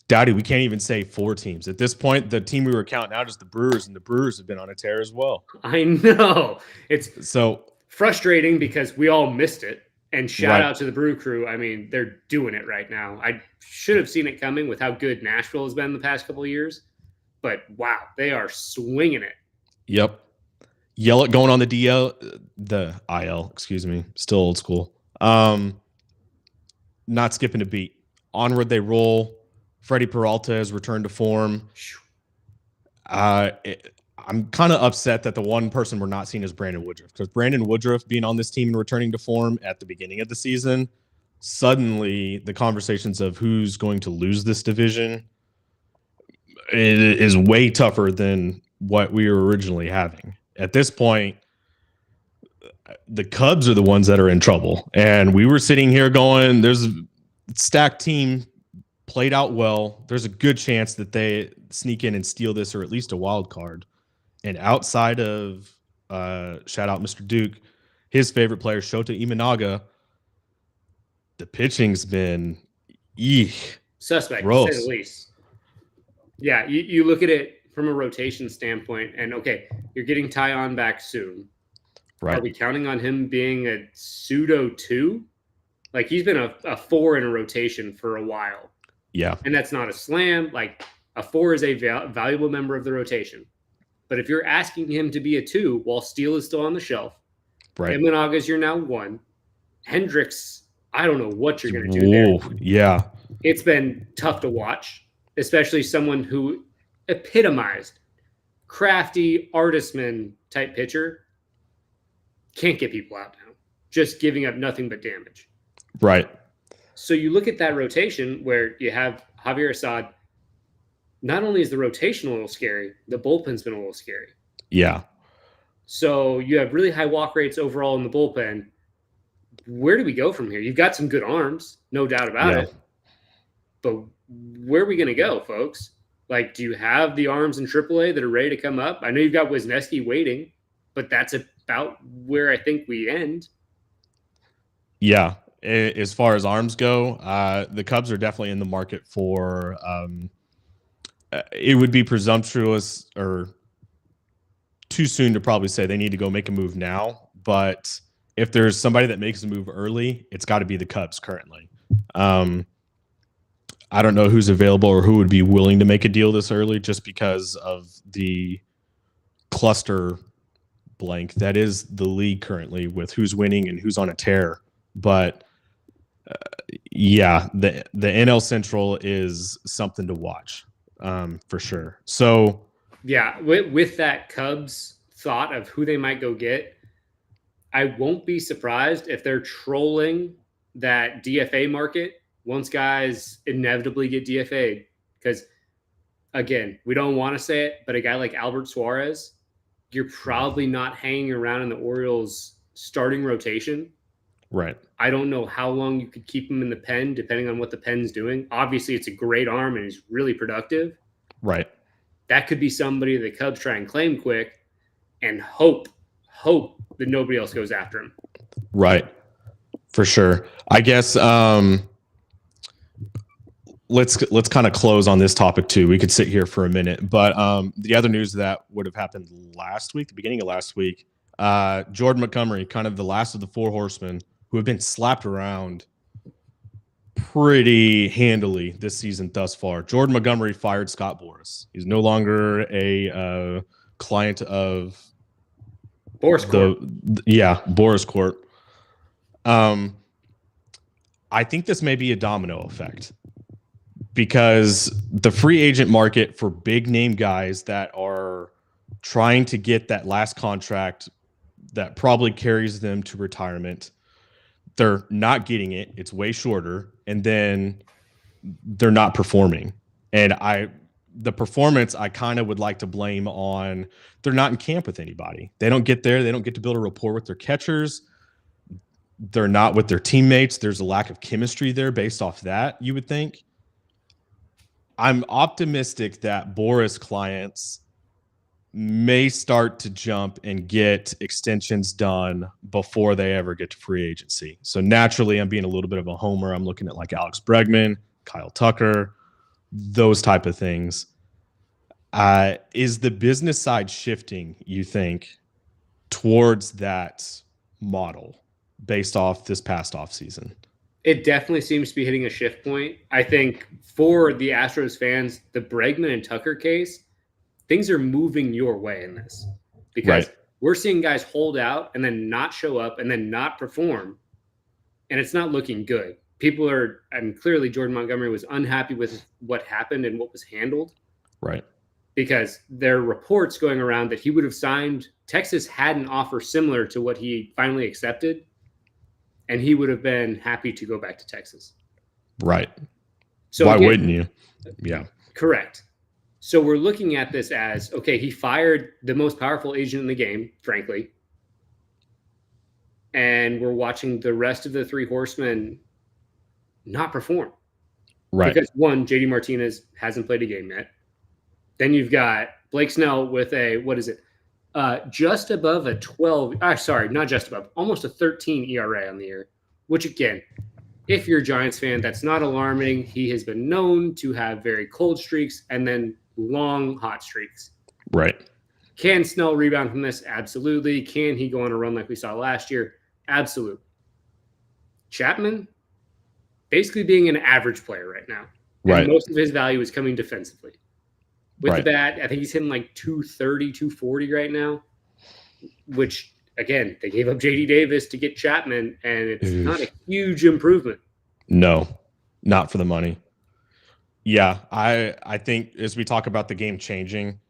Dowdy, we can't even say 4 teams. At this point, the team we were counting out is the Brewers, and the Brewers have been on a tear as well. I know. It's so frustrating because we all missed it. And shout out to the Brew Crew. I mean, they're doing it right now. I should have seen it coming with how good Nashville has been the past couple of years. But wow, they are swinging it. Yep. Yell it going on the IL, excuse me. Still old school. Not skipping a beat. Onward they roll. Freddie Peralta has returned to form. I'm kind of upset that the one person we're not seeing is Brandon Woodruff, because Brandon Woodruff being on this team and returning to form at the beginning of the season, suddenly the conversations of who's going to lose this division is way tougher than what we were originally having. At this point, the Cubs are the ones that are in trouble. And we were sitting here going, there's a stacked team, played out well. There's a good chance that they sneak in and steal this, or at least a wild card. And outside of shout out Mr. Duke, his favorite player, Shota Imanaga, the pitching's been suspect, gross. To say the least. Yeah, you look at it from a rotation standpoint, and okay, you're getting Tyon back soon. Right. Are we counting on him being a pseudo 2? Like, he's been a 4 in a rotation for a while. Yeah. And that's not a slam. Like, a 4 is a valuable member of the rotation. But if you're asking him to be a 2 while Steele is still on the shelf, right? Imanaga's you're now 1. Hendricks, I don't know what you're going to do there. Yeah. It's been tough to watch, especially someone who epitomized crafty artistman type pitcher. Can't get people out now. Just giving up nothing but damage. Right. So you look at that rotation where you have Javier Assad. Not only is the rotation a little scary, the bullpen's been a little scary. Yeah. So you have really high walk rates overall in the bullpen. Where do we go from here? You've got some good arms, no doubt about it. But where are we going to go, folks? Like, do you have the arms in AAA that are ready to come up? I know you've got Wisniewski waiting, but that's about where I think we end. Yeah. As far as arms go, the Cubs are definitely in the market for it would be presumptuous or too soon to probably say they need to go make a move now. But if there's somebody that makes a move early, it's got to be the Cubs currently. I don't know who's available or who would be willing to make a deal this early, just because of the cluster blank that is the league currently with who's winning and who's on a tear. But yeah, the NL Central is something to watch. For sure. So yeah, with that Cubs thought of who they might go get, I won't be surprised if they're trolling that DFA market once guys inevitably get DFA'd. Because again, we don't want to say it, but a guy like Albert Suarez, you're probably not hanging around in the Orioles starting rotation. Right. I don't know how long you could keep him in the pen, depending on what the pen's doing. Obviously, it's a great arm and he's really productive. Right. That could be somebody the Cubs try and claim quick and hope that nobody else goes after him. Right. For sure. I guess let's kind of close on this topic too. We could sit here for a minute, but the other news that would have happened last week, the beginning of last week, Jordan Montgomery, kind of the last of the 4 horsemen who have been slapped around pretty handily this season thus far. Jordan Montgomery fired Scott Boras. He's no longer a client of Boras Corp. Boras Corp. I think this may be a domino effect because the free agent market for big name guys that are trying to get that last contract that probably carries them to retirement, they're not getting it. It's way shorter. And then they're not performing. And the performance I kind of would like to blame on they're not in camp with anybody. They don't get there. They don't get to build a rapport with their catchers. They're not with their teammates. There's a lack of chemistry there based off that, you would think. I'm optimistic that Boris clients may start to jump and get extensions done before they ever get to free agency. So naturally, I'm being a little bit of a homer. I'm looking at like Alex Bregman, Kyle Tucker, those type of things. Is the business side shifting, you think, towards that model based off this past offseason? It definitely seems to be hitting a shift point. I think for the Astros fans, the Bregman and Tucker case, things are moving your way in this because we're seeing guys hold out and then not show up and then not perform. And it's not looking good. People are, and clearly Jordan Montgomery was unhappy with what happened and what was handled. Right. Because there are reports going around that he would have signed. Texas had an offer similar to what he finally accepted, and he would have been happy to go back to Texas. Right. So why wouldn't you? Yeah. Correct. So we're looking at this as, okay, he fired the most powerful agent in the game, frankly. And we're watching the rest of the three horsemen not perform. Right. Because one, JD Martinez hasn't played a game yet. Then you've got Blake Snell with a, what is it? Just above a 12, sorry, not just above, almost a 13 ERA on the year, which again, if you're a Giants fan, that's not alarming. He has been known to have very cold streaks and then long hot streaks. Right. Can Snell rebound from this? Absolutely. Can he go on a run like we saw last year? Absolutely. Chapman, basically being an average player right now. And most of his value is coming defensively. With the bat, I think he's hitting like 230, 240 right now, which, again, they gave up J.D. Davis to get Chapman, and it's not a huge improvement. No, not for the money. Yeah, I think as we talk about the game changing,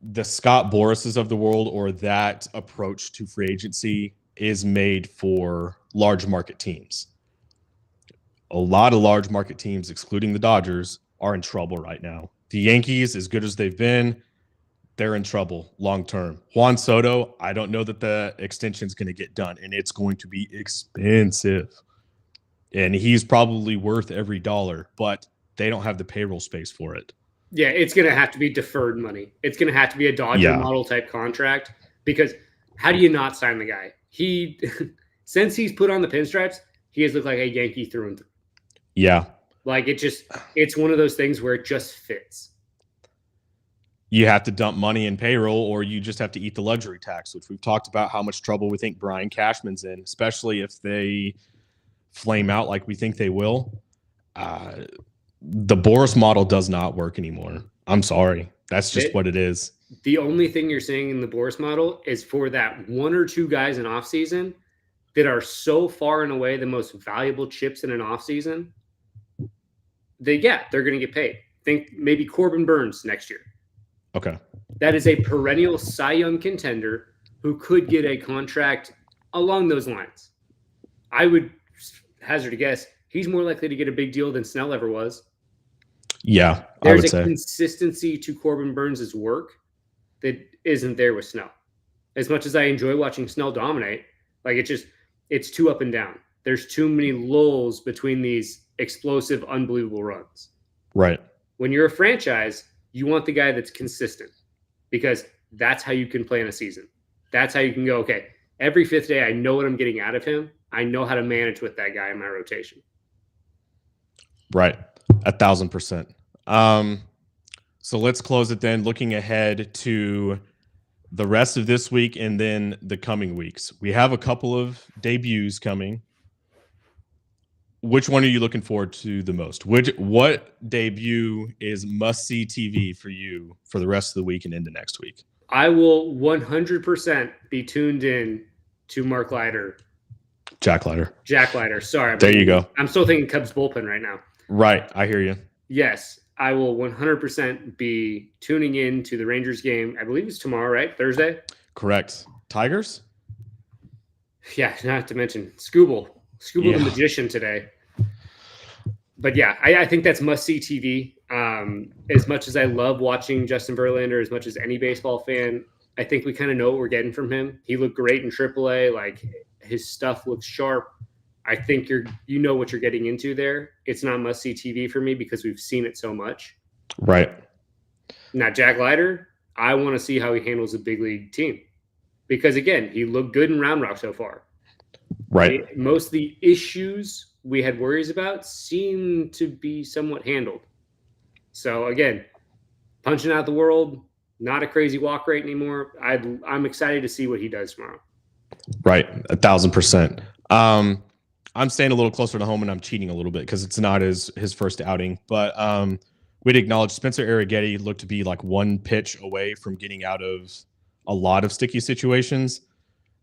the Scott Borises of the world or that approach to free agency is made for large market teams. A lot of large market teams, excluding the Dodgers, are in trouble right now. The Yankees, as good as they've been, they're in trouble long term. Juan Soto, I don't know that the extension is going to get done, and it's going to be expensive. And he's probably worth every dollar, but they don't have the payroll space for it. Yeah, it's going to have to be deferred money. It's going to have to be a Dodger model type contract because how do you not sign the guy? He, since he's put on the pinstripes, he has looked like a Yankee through and through. Yeah. Like it's one of those things where it just fits. You have to dump money in payroll or you just have to eat the luxury tax, which we've talked about how much trouble we think Brian Cashman's in, especially if they flame out like we think they will. The Boris model does not work anymore. I'm sorry. That's just what it is. The only thing you're seeing in the Boris model is for that one or two guys in offseason that are so far and away the most valuable chips in an offseason. They're going to get paid. Think maybe Corbin Burns next year. Okay. That is a perennial Cy Young contender who could get a contract along those lines. I would hazard a guess he's more likely to get a big deal than Snell ever was. Yeah, There's a consistency to Corbin Burns' work that isn't there with Snell. As much as I enjoy watching Snell dominate, like it's too up and down. There's too many lulls between these explosive, unbelievable runs. Right. When you're a franchise, you want the guy that's consistent because that's how you can play in a season. That's how you can go, okay, every fifth day, I know what I'm getting out of him. I know how to manage with that guy in my rotation. Right. 1,000%. So let's close it then, looking ahead to the rest of this week and then the coming weeks. We have a couple of debuts coming. Which one are you looking forward to the most? What debut is must-see TV for you for the rest of the week and into next week? I will 100% be tuned in to Mark Leiter Jack Leiter. Jack Leiter. Sorry. There you go. I'm still thinking Cubs bullpen right now. Right. I hear you. Yes. I will 100% be tuning in to the Rangers game. I believe it's tomorrow, right? Thursday? Correct. Tigers? Yeah, not to mention Scooble the Magician today. But yeah, I think that's must-see TV. As much as I love watching Justin Verlander, as much as any baseball fan, I think we kind of know what we're getting from him. He looked great in AAA. Like, his stuff looks sharp. I think you know what you're getting into there. It's not must-see TV for me because we've seen it so much. Right. Now, Jack Leiter, I want to see how he handles a big league team. Because, again, he looked good in Round Rock so far. Right. Most of the issues we had worries about seem to be somewhat handled. So, again, punching out the world, not a crazy walk rate anymore. I'm excited to see what he does tomorrow. Right. 1,000%. I'm staying a little closer to home and I'm cheating a little bit because it's not his first outing. But we'd acknowledge Spencer Arrighetti looked to be like one pitch away from getting out of a lot of sticky situations.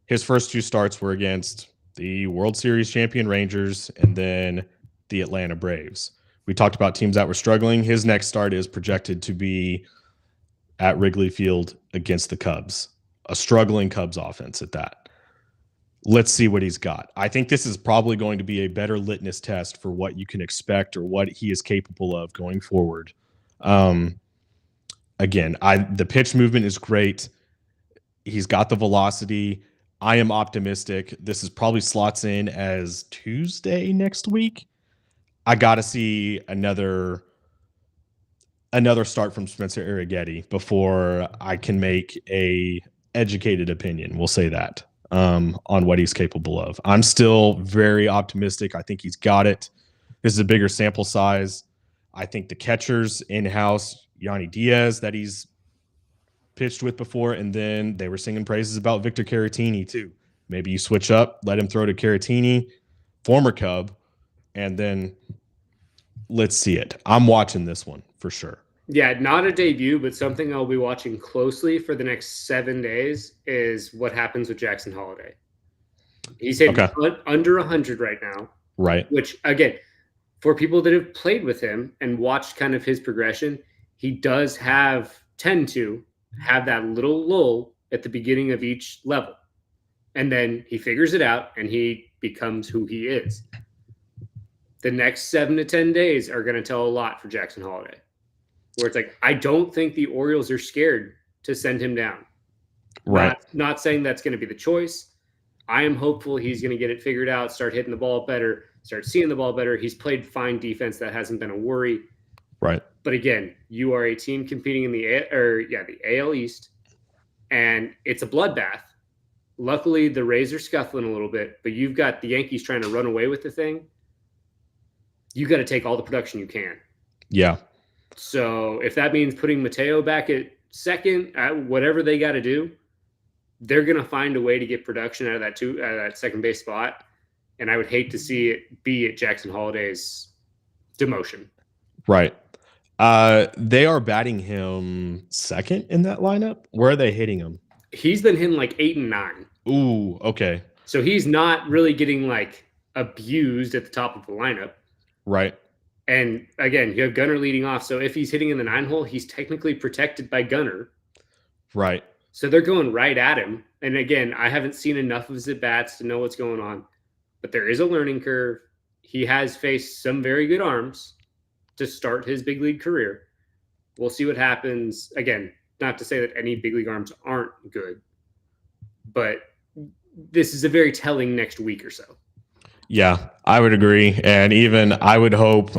His first two starts were against the World Series champion Rangers and then the Atlanta Braves. We talked about teams that were struggling. His next start is projected to be at Wrigley Field against the Cubs, a struggling Cubs offense at that. Let's see what he's got. I think this is probably going to be a better litmus test for what you can expect or what he is capable of going forward. Again, the pitch movement is great. He's got the velocity. I am optimistic. This is probably slots in as Tuesday next week. I got to see another start from Spencer Arrighetti before I can make a educated opinion. We'll say that. On what he's capable of. I'm still very optimistic. I think he's got it. This is a bigger sample size. I think the catchers in-house, Yanni Diaz, that he's pitched with before, and then they were singing praises about Victor Caratini too. Maybe you switch up, let him throw to Caratini, former Cub, and then let's see it. I'm watching this one for sure. Yeah, not a debut, but something I'll be watching closely for the next 7 days is what happens with Jackson Holiday. He's hitting under 100 right now. Right. Which, again, for people that have played with him and watched kind of his progression, he does tend to have that little lull at the beginning of each level. And then he figures it out and he becomes who he is. The next 7 to 10 days are going to tell a lot for Jackson Holiday. Where it's like, I don't think the Orioles are scared to send him down. Right. Not saying that's going to be the choice. I am hopeful he's going to get it figured out, start hitting the ball better, start seeing the ball better. He's played fine defense. That hasn't been a worry. Right. But again, you are a team competing in the AL East, and it's a bloodbath. Luckily, the Rays are scuffling a little bit, but you've got the Yankees trying to run away with the thing. You got to take all the production you can. Yeah. So if that means putting Mateo back at second, whatever they got to do, they're going to find a way to get production out of that second base spot. And I would hate to see it be at Jackson Holiday's demotion. Right. They are batting him second in that lineup. Where are they hitting him? He's been hitting like 8 and 9. Ooh, okay. So he's not really getting like abused at the top of the lineup. Right. And again, you have Gunnar leading off. So if he's hitting in the 9 hole, he's technically protected by Gunnar. Right. So they're going right at him. And again, I haven't seen enough of his at-bats to know what's going on. But there is a learning curve. He has faced some very good arms to start his big league career. We'll see what happens. Again, not to say that any big league arms aren't good. But this is a very telling next week or so. Yeah, I would agree. And even I would hope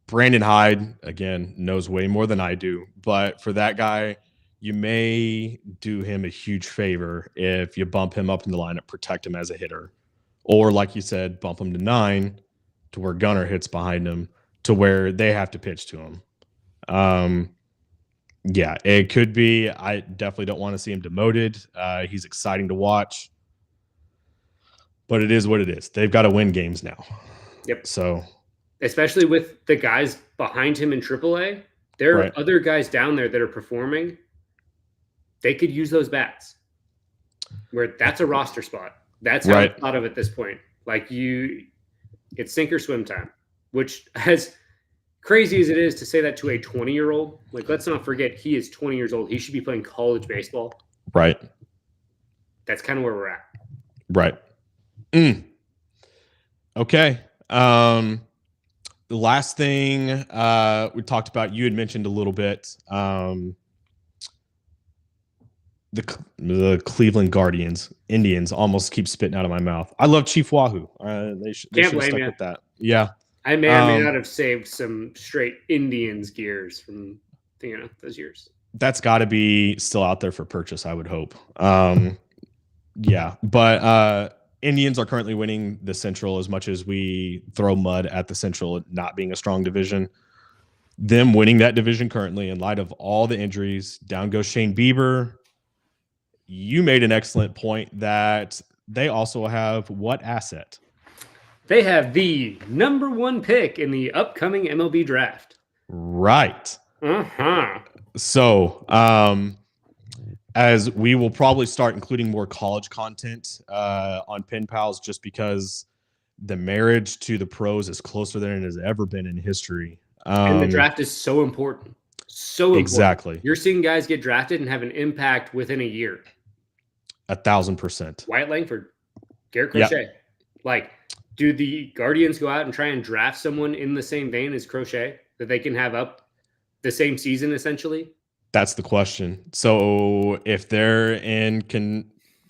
Brandon Hyde, again, knows way more than I do. But for that guy, you may do him a huge favor if you bump him up in the lineup, protect him as a hitter. Or like you said, bump him to 9 to where Gunnar hits behind him to where they have to pitch to him. Yeah, it could be. I definitely don't want to see him demoted. He's exciting to watch. But it is what it is. They've got to win games now. Yep. So, especially with the guys behind him in AAA, there are other guys down there that are performing. They could use those bats. Where that's a roster spot. That's how it's thought of at this point. Like it's sink or swim time, which, as crazy as it is to say that to a 20-year-old, like, let's not forget he is 20 years old. He should be playing college baseball. Right. That's kind of where we're at. Right. Okay. The last thing we talked about, you had mentioned a little bit, the Cleveland Indians almost keep spitting out of my mouth. I love Chief Wahoo. They should have stuck with that. Yeah. I may or may not have saved some straight Indians gears from those years. That's got to be still out there for purchase, I would hope. Yeah, but Indians are currently winning the Central. As much as we throw mud at the Central not being a strong division, them winning that division currently, in light of all the injuries, down goes Shane Bieber. You made an excellent point that they also have what asset? They have the number 1 pick in the upcoming MLB draft. Right. So, as we will probably start including more college content on Pen Pals, just because the marriage to the pros is closer than it has ever been in history. And the draft is so important. So important. Exactly. You're seeing guys get drafted and have an impact within a year. 1,000%. Wyatt Langford, Garrett Crochet. Yep. Like, do the Guardians go out and try and draft someone in the same vein as Crochet that they can have up the same season, essentially? That's the question. So if they're in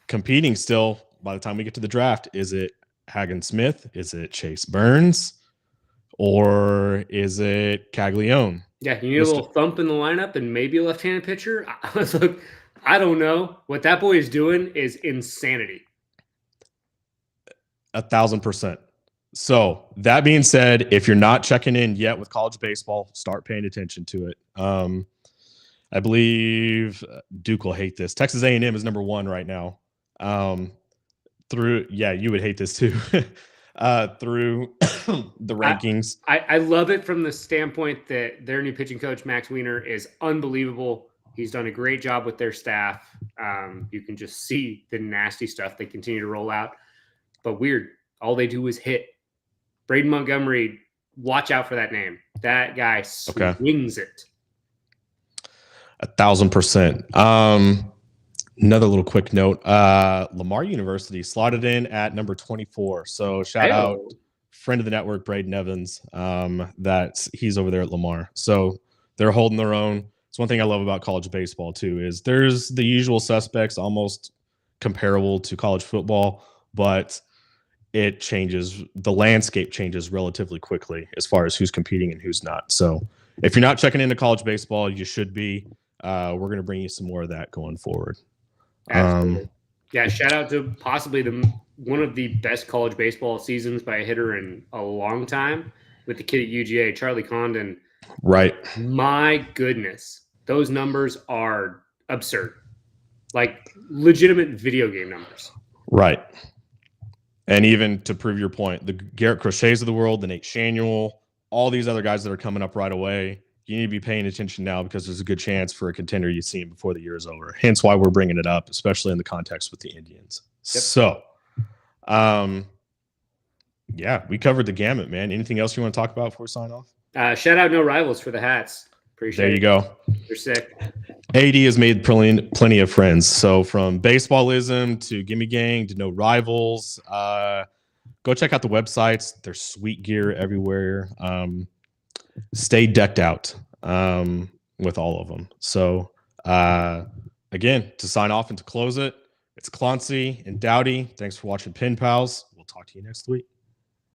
competing still by the time we get to the draft, is it Hagen Smith? Is it Chase Burns? Or is it Caglione? Yeah, you need a little thump in the lineup and maybe a left-handed pitcher. Look, I don't know. What that boy is doing is insanity. 1,000%. So that being said, if you're not checking in yet with college baseball, start paying attention to it. I believe Duke will hate this. Texas A&M is number 1 right now. You would hate this too. Through the rankings. I love it from the standpoint that their new pitching coach, Max Wiener, is unbelievable. He's done a great job with their staff. You can just see the nasty stuff they continue to roll out. But weird, all they do is hit. Braden Montgomery, watch out for that name. That guy swings it. 1,000%. Another little quick note. Lamar University slotted in at number 24. So shout out friend of the network, Braden Evans, that he's over there at Lamar. So they're holding their own. It's one thing I love about college baseball too, is there's the usual suspects almost comparable to college football, but it changes. The landscape changes relatively quickly as far as who's competing and who's not. So if you're not checking into college baseball, you should be. We're going to bring you some more of that going forward. Absolutely. Shout out to possibly one of the best college baseball seasons by a hitter in a long time with the kid at UGA, Charlie Condon. Right. My goodness. Those numbers are absurd. Like legitimate video game numbers. Right. And even to prove your point, the Garrett Crochets of the world, the Nate Shanuel, all these other guys that are coming up right away, you need to be paying attention now because there's a good chance for a contender you see before the year is over. Hence why we're bringing it up, especially in the context with the Indians. Yep. So, we covered the gamut, man. Anything else you want to talk about before we sign off? Shout out No Rivals for the hats. Appreciate it. There you go. You're sick. AD has made plenty of friends. So from baseballism to Gimme Gang to No Rivals, go check out the websites. There's sweet gear everywhere. Stay decked out with all of them. So again, to sign off and to close it, it's Clancy and Dowdy. Thanks for watching Pen Pals. We'll talk to you next week.